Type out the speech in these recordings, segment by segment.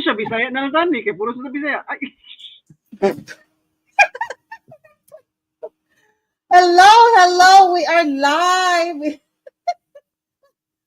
Ay, siya Bisaya na lang tani, kay puro sa Bisaya. Ay, Hello, hello. We are live.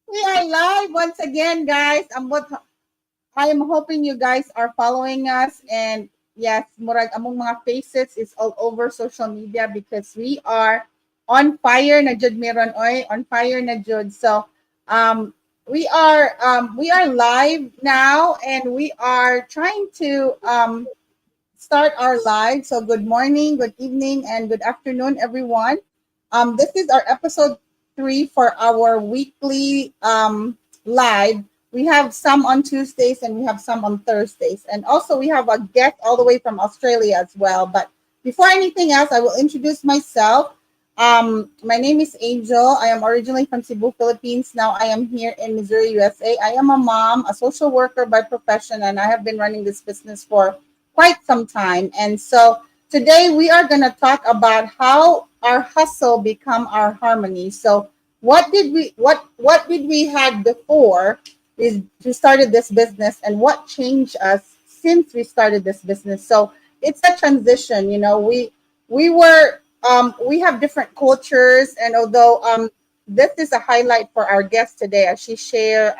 We are live once again, guys. I am hoping you guys are following us, and yes, murag among mga faces is all over social media because we are on fire na jud meron oy, on fire na jud. So, um we are live now, and we are trying to start our live. So good morning, good evening, and good afternoon, everyone. This is our episode 3 for our weekly live. We have some on Tuesdays and we have some on Thursdays. And also we have a guest all the way from Australia as well. But before anything else, I will introduce myself. My name is Angel. I am originally from Cebu, Philippines. Now I am here in Missouri, USA. I am a mom, a social worker by profession, and I have been running this business for quite some time. And so today we are going to talk about how our hustle become our harmony. So what did we had before is we started this business, and what changed us since we started this business. So it's a transition, you know. We have different cultures, and although this is a highlight for our guest today as she share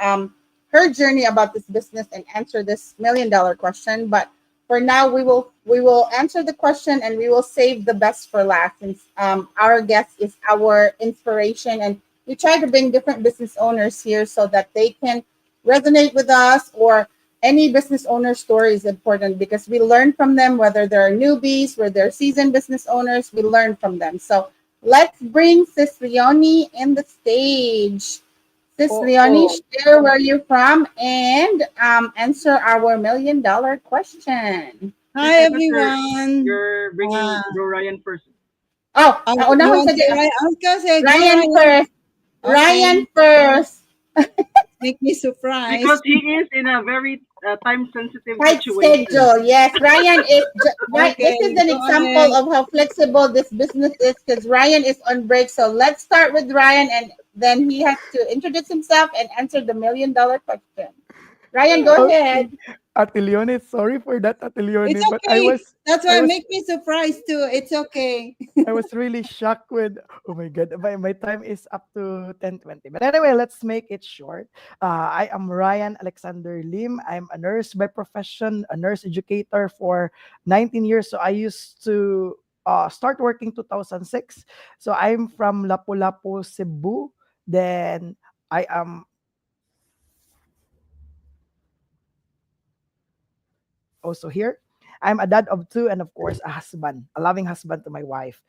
her journey about this business and answer this $1 million question. But for now, we will answer the question, and we will save the best for last, since our guest is our inspiration, and we try to bring different business owners here so that they can resonate with us, or any business owner story is important because we learn from them, whether they're newbies, whether they're seasoned business owners, we learn from them. So let's bring Sis Leonie in the stage. Sis Leonie, Oo. share where you're from, and answer our $1 million question. sis, Hi I thought everyone. you're bringing Ah, Bro Ryan first. Oh, you naunahon want sa to say I was gonna say go Ryan Ryan. first. Ryan Okay, first. make me Because surprised. he is in a very time-sensitive Tight situation. schedule. Yes, Ryan is right. This Okay, is an go example ahead. of how flexible this business is because Ryan is on break. So let's start with Ryan, and then he has to introduce himself and answer the $1 million question. Ryan, go Okay. ahead. Ate Leonie, sorry for that, Ate It's Leonie, but okay. That's I why was make me surprised too. It's okay. I was really shocked with, oh my god, my time is up to 10:20. But anyway, let's make it short. I am Ryan Alexander Lim. I'm a nurse by profession, a nurse educator for 19 years. So I used to start working 2006. So I'm from Lapu-Lapu, Cebu. Then I am also here. I'm a dad of two and of course a husband, a loving husband to my wife.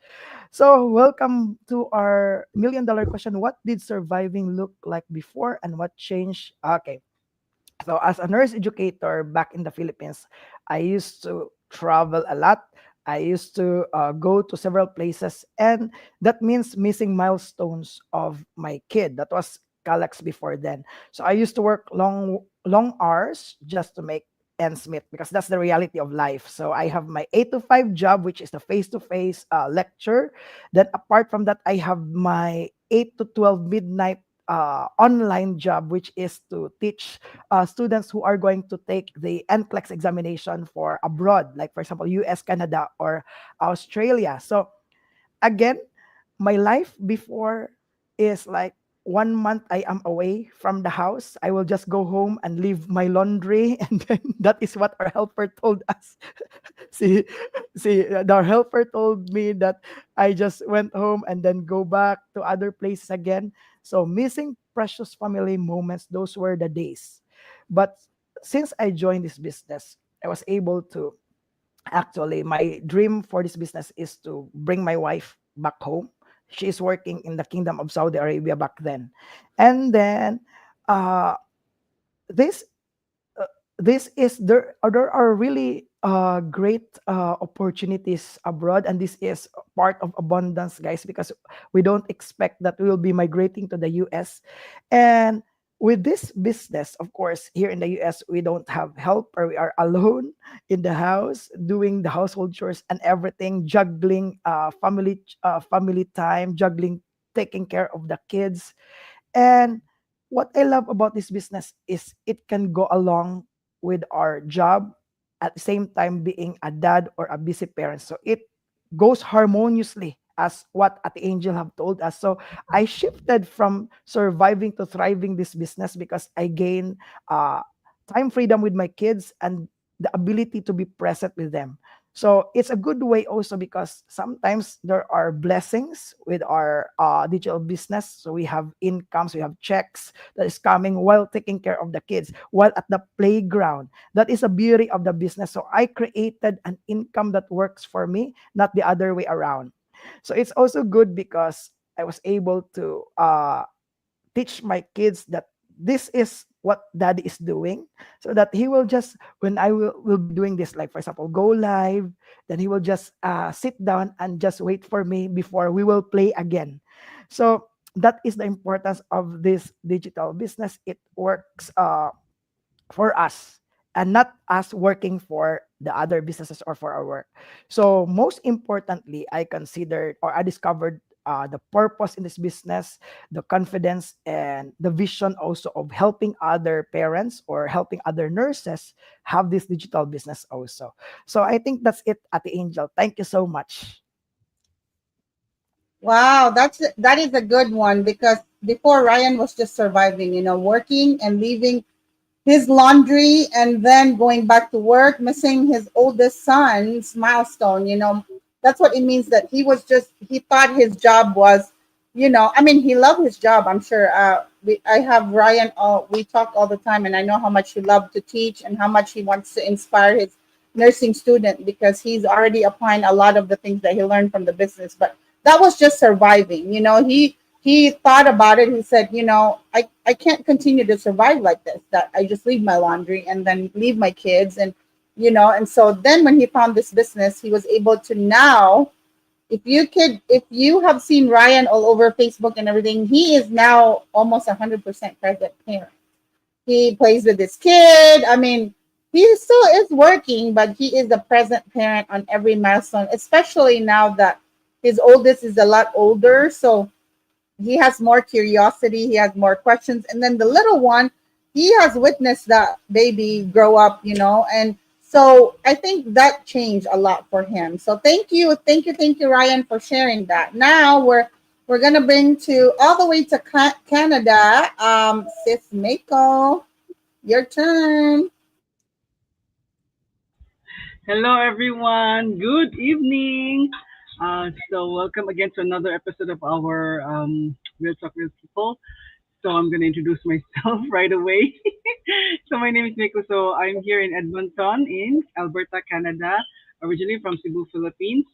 So welcome to our $1 million question. What did surviving look like before and what changed? Okay. So as a nurse educator back in the Philippines, I used to travel a lot. I used to go to several places, and that means missing milestones of my kid. That was Calex before then. So I used to work long hours just to make ends meet because that's the reality of life. So I have my 8 to 5 job, which is the face-to-face lecture. Then apart from that, I have my 8 to 12 midnight online job, which is to teach students who are going to take the NCLEX examination for abroad, like for example, US, Canada, or Australia. So again, my life before is like 1 month I am away from the house. I will just go home and leave my laundry, and then that is what our helper told us. see, our helper told me that I just went home and then go back to other places again. So missing precious family moments, those were the days. But since I joined this business, I was able to actually, my dream for this business is to bring my wife back home. She is working in the Kingdom of Saudi Arabia back then. And then uh, this this is there are really great opportunities abroad, and this is part of abundance, guys, because we don't expect that we will be migrating to the US. And with this business, of course, here in the US, we don't have help, or we are alone in the house doing the household chores and everything, juggling family time, juggling taking care of the kids. And what I love about this business is it can go along with our job at the same time being a dad or a busy parent. So it goes harmoniously as what at Angel have told us. So I shifted from surviving to thriving this business because I gain uh, time freedom with my kids and the ability to be present with them. So it's a good way also because sometimes there are blessings with our digital business. So we have incomes, we have checks that is coming while taking care of the kids, while at the playground. That is a beauty of the business. So I created an income that works for me, not the other way around. So it's also good because I was able to teach my kids that this is what daddy is doing, so that he will just when will be doing this, like for example go live, then he will just sit down and just wait for me before we will play again. So that is the importance of this digital business. It works for us and not us working for the other businesses or for our work. So most importantly, I considered or I discovered the purpose in this business, the confidence and the vision also of helping other parents or helping other nurses have this digital business also. So I think that's it at the Angel. Thank you so much. Wow, that is a good one because before Ryan was just surviving, working and leaving his laundry and then going back to work, missing his oldest son's milestone. That's what it means that he thought his job was, I mean, he loved his job. I'm sure. I have Ryan. We talk all the time, and I know how much he loved to teach and how much he wants to inspire his nursing student because he's already applying a lot of the things that he learned from the business. But that was just surviving. He thought about it. He said, I can't continue to survive like this, that I just leave my laundry and then leave my kids. And so then when he found this business, he was able to now, if you have seen Ryan all over Facebook and everything, he is now almost 100% present parent. He plays with his kid. I mean, he still is working, but he is a present parent on every milestone, especially now that his oldest is a lot older. So he has more curiosity, he has more questions, and then the little one, he has witnessed that baby grow up, and so I think that changed a lot for him. So thank you, Ryan, for sharing that. Now we're gonna bring to all the way to Canada, Sis Mako, your turn. Hello, everyone. Good evening. So welcome again to another episode of our Real Talk Real People. So I'm going to introduce myself right away. So my name is Miko. So I'm here in Edmonton in Alberta, Canada, originally from Cebu, Philippines.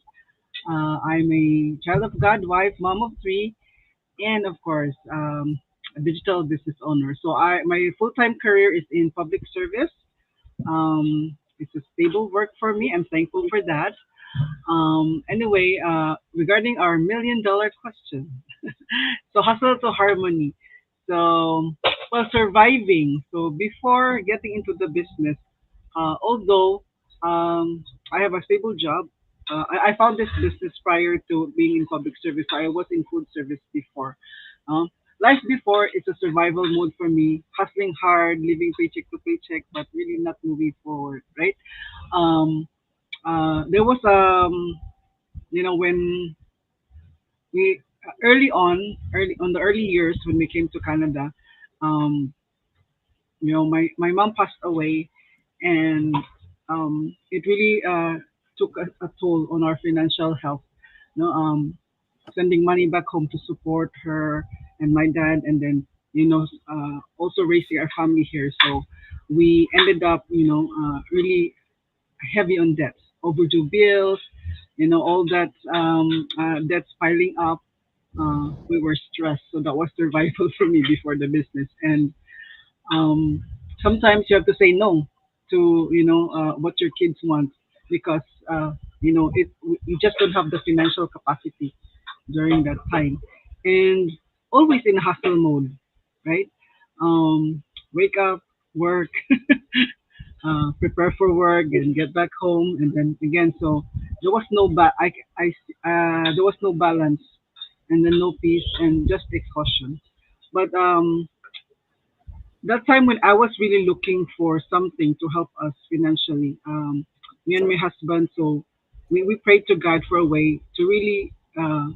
I'm a child of God, wife, mom of three, and of course, a digital business owner. So my full-time career is in public service. It's a stable work for me. I'm thankful for that. Anyway, regarding our $1 million question, so hustle to harmony. So, well, surviving. So before getting into the business, although I have a stable job, I found this business prior to being in public service. I was in food service before. Um, Life before is a survival mode for me, hustling hard, living paycheck to paycheck, but really not moving forward, right? Um, there was when we early on the early years when we came to Canada, um, my mom passed away, and it really took a toll on our financial health. Sending money back home to support her and my dad, and then also raising our family here. So we ended up really heavy on debts, overdue bills, all that debts piling up. We were stressed, so that was survival for me before the business. And um, sometimes you have to say no to what your kids want because it you just don't have the financial capacity during that time, and always in hustle mode, right? Wake up, work, prepare for work, and get back home, and then again. So there was no there was no balance, and then no peace, and just exhaustion. But that time when I was really looking for something to help us financially, me and my husband, so we prayed to God for a way to really uh,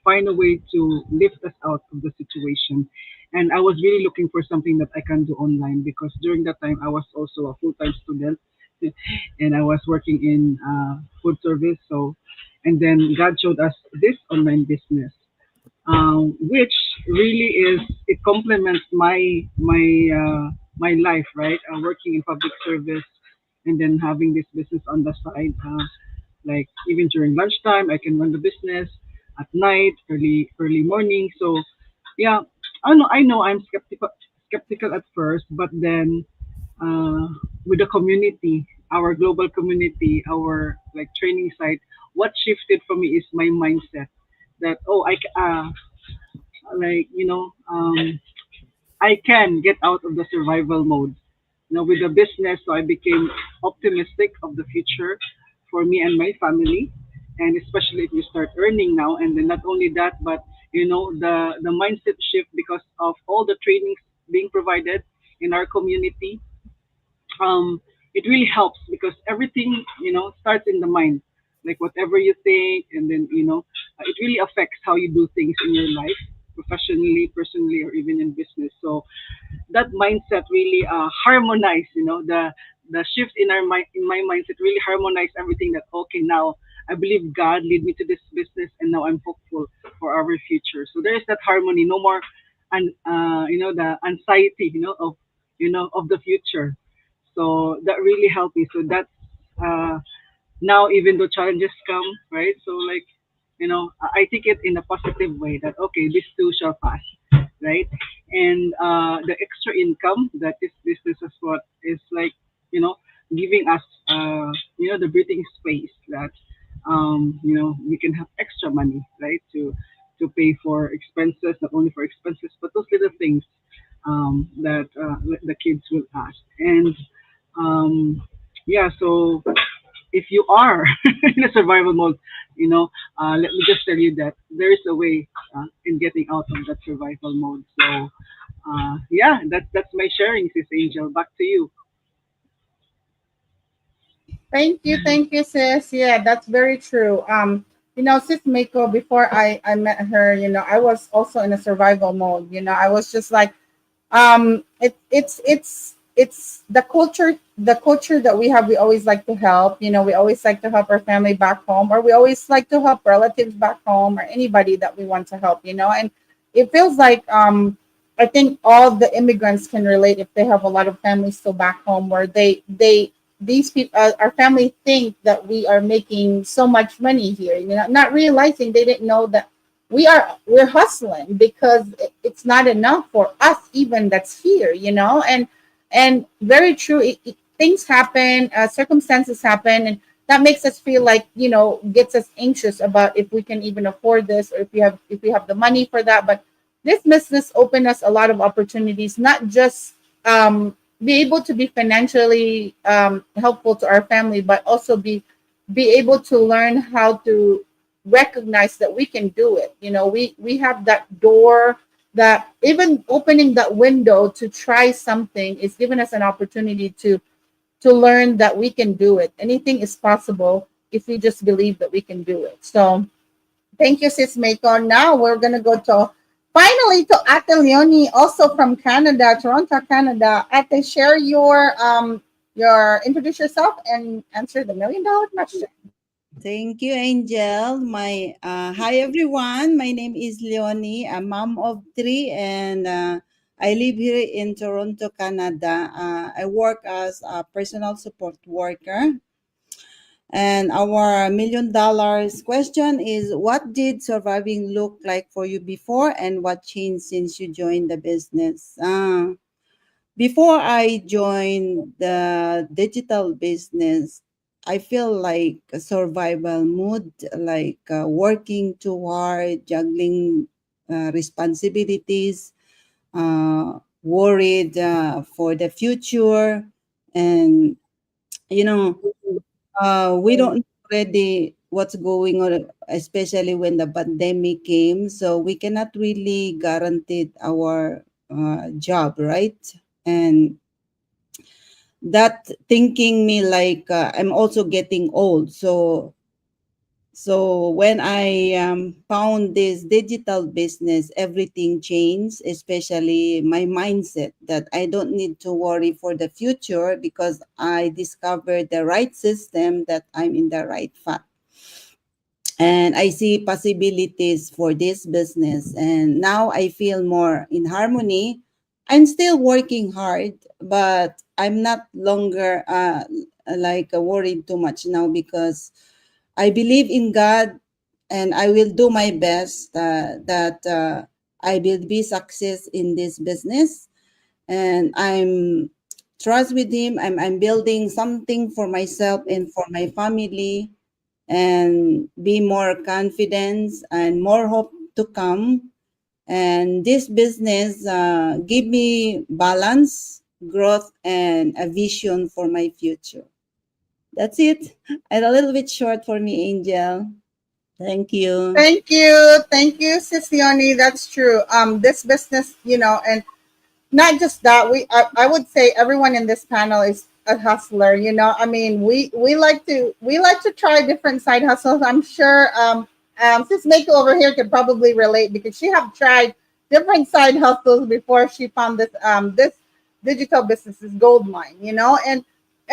find a way to lift us out of the situation. And I was really looking for something that I can do online because during that time I was also a full time student and I was working in food service. So, and then God showed us this online business, which really is it complements my life, right? Working in public service and then having this business on the side. Like even during lunchtime, I can run the business at night, early morning. So yeah, I know I'm skeptical at first, but then uh, with the community, our global community, our like training site, what shifted for me is my mindset that like I can get out of the survival mode. With the business, so I became optimistic of the future for me and my family, and especially if you start earning now, and then not only that, but the mindset shift because of all the trainings being provided in our community. It really helps because everything starts in the mind, like whatever you think, and then it really affects how you do things in your life, professionally, personally, or even in business. So that mindset really harmonized, the shift in our mind, in my mindset really harmonized everything. That okay, now I believe God lead me to this business, and now I'm hopeful for our future. So there is that harmony, no more, and the anxiety, of the future. So that really helped me. So that's uh, now, even though challenges come, right? So like, I take it in a positive way that okay, this too shall pass, right? And the extra income that this business is what is like, you know, giving us, the breathing space that, we can have extra money, right? To pay for expenses, not only for expenses, but those little things that the kids will ask. And um, yeah, so if you are in a survival mode, let me just tell you that there is a way in getting out of that survival mode. So, yeah, that's my sharing, Sis Angel. Back to you. Thank you, sis. Yeah, that's very true. Sis Mako, before I met her, I was also in a survival mode. I was just like, it's the culture that we have. We always like to help. We always like to help our family back home, or we always like to help relatives back home, or anybody that we want to help. And it feels like I think all the immigrants can relate if they have a lot of families still back home, where they these people, our family, think that we are making so much money here, not realizing they didn't know that we're hustling because it's not enough for us even that's here, and very true. Things happen, circumstances happen, and that makes us feel like, gets us anxious about if we can even afford this, or if we have the money for that. But this business opened us a lot of opportunities, not just be able to be financially helpful to our family, but also be able to learn how to recognize that we can do it. We have that door, that even opening that window to try something is giving us an opportunity to learn that we can do it. Anything is possible if we just believe that we can do it. So thank you, Sis Mako. Now we're gonna go to finally to Ate Leonie, also from Canada, Toronto, Canada. Ate, share your introduce yourself and answer the $1 million question. Thank you, Angel. Hi everyone. My name is Leonie, a mom of three, and I live here in Toronto, Canada. I work as a personal support worker. And our $1 million question is, what did surviving look like for you before, and what changed since you joined the business? Before I joined the digital business, I feel like a survival mood, like working too hard, juggling responsibilities, worried for the future, and you know we don't know already what's going on, especially when the pandemic came. So we cannot really guarantee our job, right? And that thinking me like I'm also getting old. So when I found this digital business, everything changed, especially my mindset that I don't need to worry for the future because I discovered the right system, that I'm in the right path. And I see possibilities for this business. And now I feel more in harmony. I'm still working hard, but I'm not longer worried too much now because I believe in God, and I will do my best that I will be success in this business. And I'm trust with Him. I'm building something for myself and for my family, and be more confidence and more hope to come. And this business give me balance, growth, and a vision for my future. That's it. And a little bit short for me, Angel. Thank you. Thank you, Sis Leonie. That's true. This business, and not just that, I would say everyone in this panel is a hustler. I mean, we like to try different side hustles. I'm sure Sis Mako over here could probably relate because she have tried different side hustles before she found this digital business is gold mine.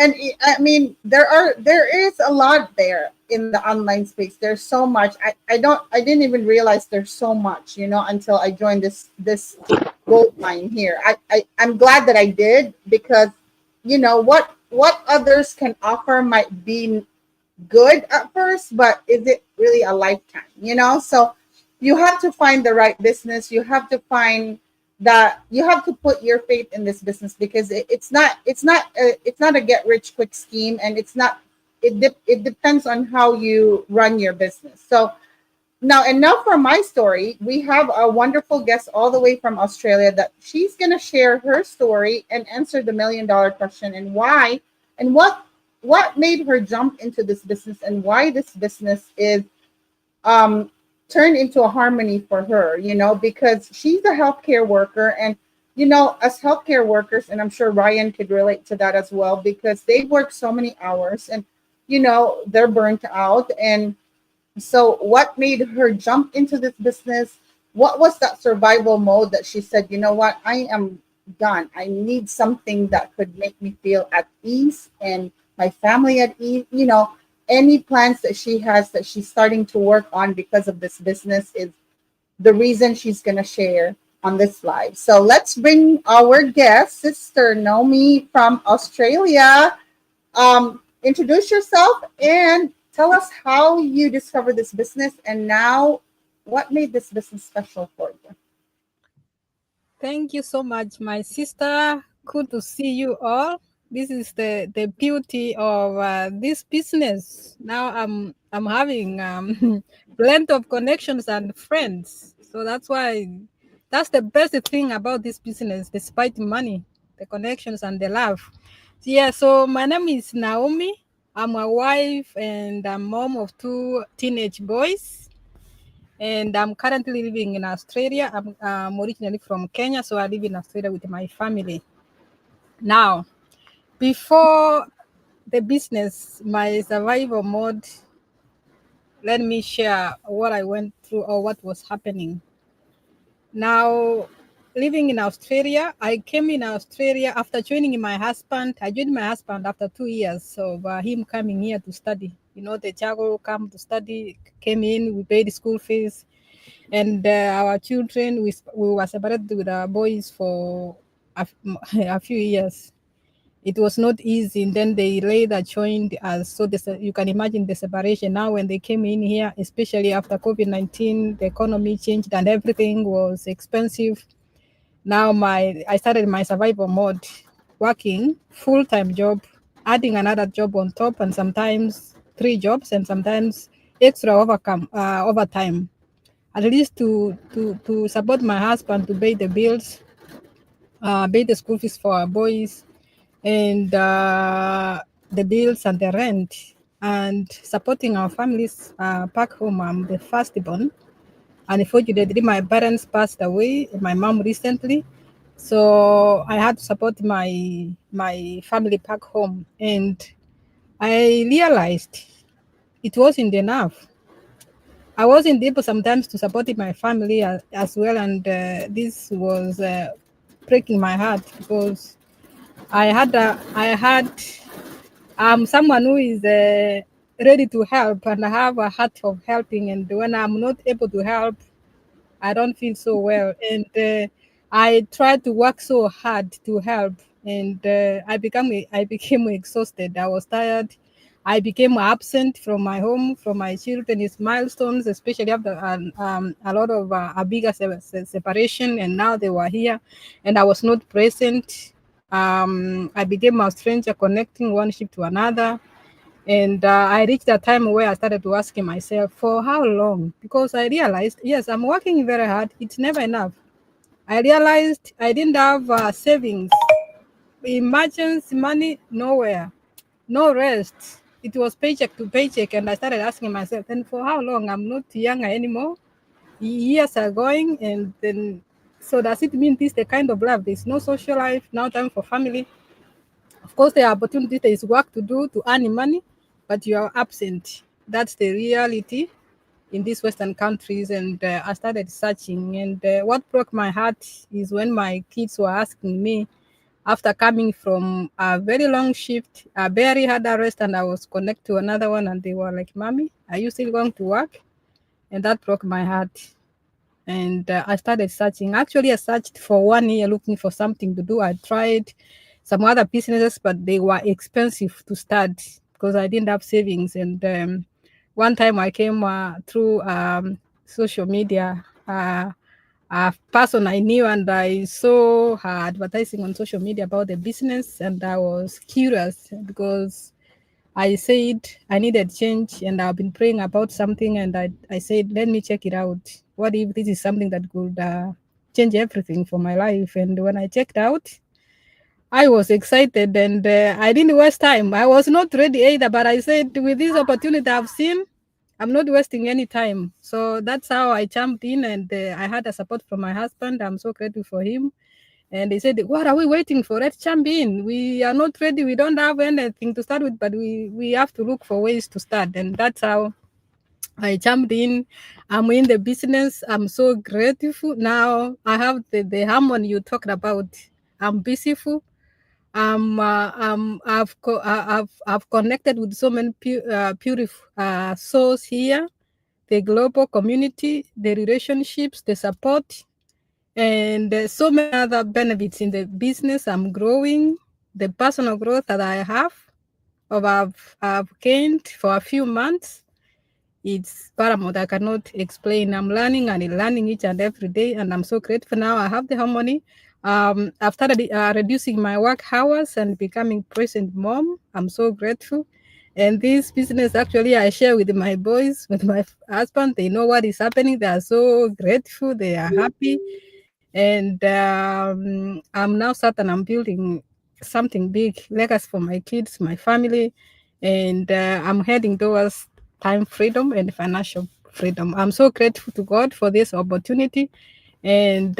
I mean, there is a lot there in the online space. There's so much. I didn't even realize there's so much, until I joined this gold mine here. I'm glad that I did because what others can offer might be good at first, but is it really a lifetime? So you have to find the right business. You have to find that you have to put your faith in this business because it's not a get rich quick scheme, and it depends on how you run your business. So now, enough for my story. We have a wonderful guest all the way from Australia that she's going to share her story and answer the $1 million question, and why and what made her jump into this business, and why this business is um turned into a harmony for her, because she's a healthcare worker. And as healthcare workers, and I'm sure Ryan could relate to that as well, because they work so many hours, and they're burnt out. And so, what made her jump into this business? What was that survival mode that she said, you know what, I am done. I need something that could make me feel at ease and my family at ease. Any plans that she has that she's starting to work on because of this business is the reason she's going to share on this live. So, let's bring our guest, Sister Naomi from Australia. Introduce yourself and tell us how you discovered this business, and now what made this business special for you. Thank you so much, my sister. Good to see you all. This is the beauty of this business. Now I'm having plenty of connections and friends. So that's the best thing about this business, despite money, the connections and the love. Yeah, so my name is Naomi. I'm a wife and a mom of 2 teenage boys. And I'm currently living in Australia. I'm originally from Kenya, so I live in Australia with my family. Now, before the business, my survival mode, let me share what I went through or what was happening. Now, living in Australia, I came in Australia after joining my husband. I joined my husband after 2 years of him coming here to study. The Chago come to study, came in, we paid school fees. And our children, we were separated with our boys for a few years. It was not easy. And then they later joined us. So you can imagine the separation. Now, when they came in here, especially after COVID-19, the economy changed and everything was expensive. Now, I started my survival mode, working full-time job, adding another job on top, and sometimes 3 jobs, and sometimes extra overtime, at least to support my husband, to pay the bills, pay the school fees for our boys, and the bills and the rent, and supporting our families back home. I'm the firstborn, and unfortunately, my parents passed away. My mom recently, So I had to support my family back home, and I realized it wasn't enough. I wasn't able sometimes to support my family as well, and this was breaking my heart because I had someone who is ready to help, and I have a heart of helping. And when I'm not able to help, I don't feel so well. And I tried to work so hard to help, and I became exhausted. I was tired. I became absent from my home, from my children's milestones, especially after a lot of a bigger separation. And now they were here, and I was not present. I became a stranger, connecting one ship to another. And I reached a time where I started to asking myself, for how long? Because I realized, yes, I'm working very hard. It's never enough. I realized I didn't have savings, emergency money, nowhere, no rest. It was paycheck to paycheck. And I started asking myself, then for how long? I'm not younger anymore. Years are going. And then, so does it mean this the kind of life? There's no social life, no time for family. Of course, there are opportunities, there is work to do to earn money, but you are absent. That's the reality in these Western countries. And I started searching. And what broke my heart is when my kids were asking me, after coming from a very long shift, I barely had a rest, and I was connected to another one, and they were like, Mommy, are you still going to work? And that broke my heart. And I started searching. Actually, I searched for 1 year looking for something to do. I tried some other businesses, but they were expensive to start because I didn't have savings. And one time I came through social media. A person I knew, and I saw her advertising on social media about the business, and I was curious because I said I needed change, and I've been praying about something, and I said, let me check it out. What if this is something that could change everything for my life? And when I checked out, I was excited, and I didn't waste time. I was not ready either, but I said, with this opportunity I've seen, I'm not wasting any time. So that's how I jumped in, and I had a support from my husband. I'm so grateful for him. And they said, what are we waiting for? Let's jump in. We are not ready. We don't have anything to start with, but we have to look for ways to start. And that's how I jumped in. I'm in the business. I'm so grateful. Now I have the harmony you talked about. I'm peaceful. I've connected with so many beautiful souls here, the global community, the relationships, the support, and there's so many other benefits in the business. I'm growing. The personal growth that I have, or I've gained for a few months, it's paramount. I cannot explain. I'm learning and learning each and every day, and I'm so grateful now. I have the harmony. I've started reducing my work hours and becoming present mom. I'm so grateful. And this business actually I share with my boys, with my husband. They know what is happening. They are so grateful. They are happy. And I'm now certain I'm building something big, legacy for my kids, my family, and I'm heading towards time freedom and financial freedom. I'm so grateful to God for this opportunity, and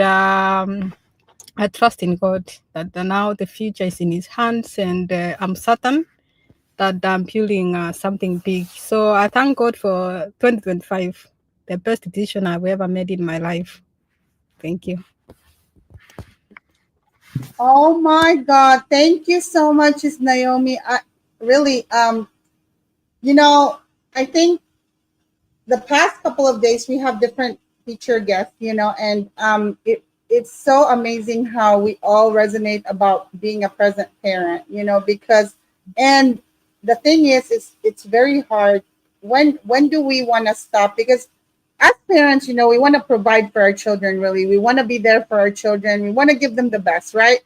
I trust in God that now the future is in His hands, and I'm certain that I'm building something big. So I thank God for 2025, the best decision I've ever made in my life. Thank you. Oh my God. Thank you so much, Miss Naomi. I really, you know, I think the past couple of days we have different feature guests, and it's so amazing how we all resonate about being a present parent, because and the thing is it's very hard. When do we want to stop? Because as parents, we want to provide for our children, really. We want to be there for our children. We want to give them the best, right?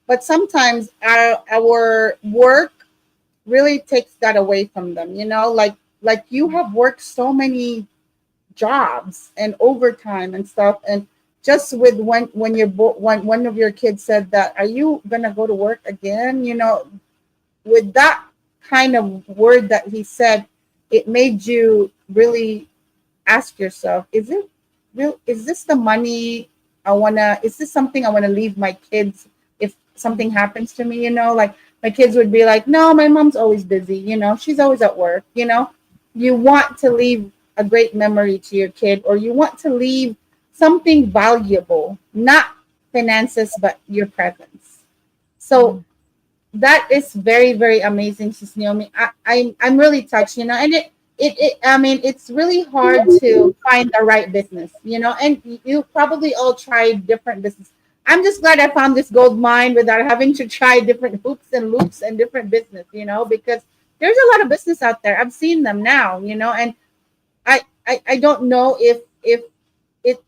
But sometimes our work really takes that away from them, like you have worked so many jobs and overtime and stuff, and just with when one of your kids said that, are you gonna go to work again, with that kind of word that he said, it made you really ask yourself, is it real? Is this the money is this something I want to leave my kids if something happens to me, like my kids would be like, no, my mom's always busy, she's always at work, you want to leave a great memory to your kid, or you want to leave something valuable, not finances, but your presence. So that is very, very amazing, Sis Naomi. I'm really touched, and I mean, it's really hard to find the right business, and you probably all tried different business. I'm just glad I found this gold mine without having to try different hoops and loops and different business, because there's a lot of business out there. I've seen them now, and I don't know if it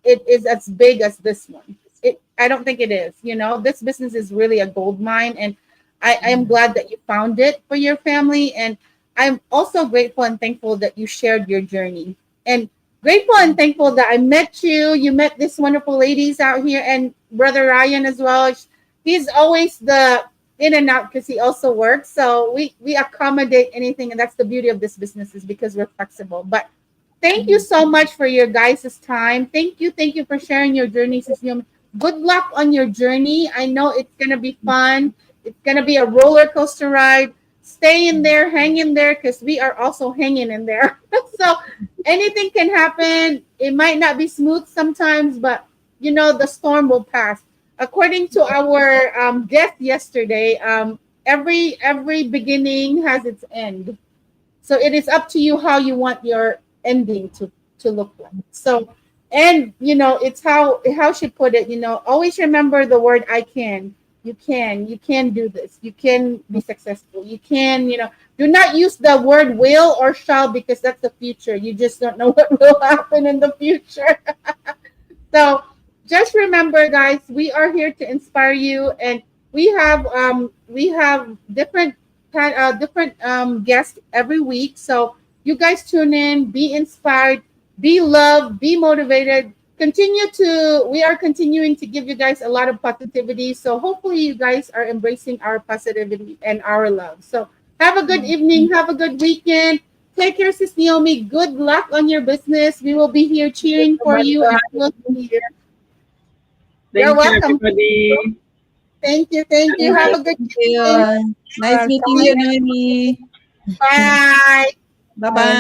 is as big as this one. I don't think it is. This business is really a gold mine, and I am glad that you found it for your family. And I'm also grateful and thankful that you shared your journey. And grateful and thankful that I met you. You met this wonderful ladies out here, and Brother Ryan as well. He's always the in and out because he also works. So we accommodate anything, and that's the beauty of this business, is because we're flexible. But thank you so much for your guys' time. Thank you for sharing your journey, Sis Naomi. Good luck on your journey. I know it's gonna be fun. It's gonna be a roller coaster ride. Stay in there, hang in there, because we are also hanging in there. So anything can happen. It might not be smooth sometimes, but the storm will pass. According to our guest yesterday, every beginning has its end. So it is up to you how you want your ending to look like. So, and it's how she put it. Always remember the word "I can." You can do this. You can be successful. You can, do not use the word will or shall, because that's the future. You just don't know what will happen in the future. So just remember, guys, we are here to inspire you, and we have different guests every week. So you guys tune in, be inspired, be loved, be motivated. We are continuing to give you guys a lot of positivity. So hopefully you guys are embracing our positivity and our love. So have a good evening. Have a good weekend. Take care, Sis Naomi. Good luck on your business. We will be here cheering for you, and we'll see you. You're Thank you, welcome. everybody. Thank you. Thank you. Have a good Thank you. evening. Nice meeting you, Noemi. Bye. Bye-bye.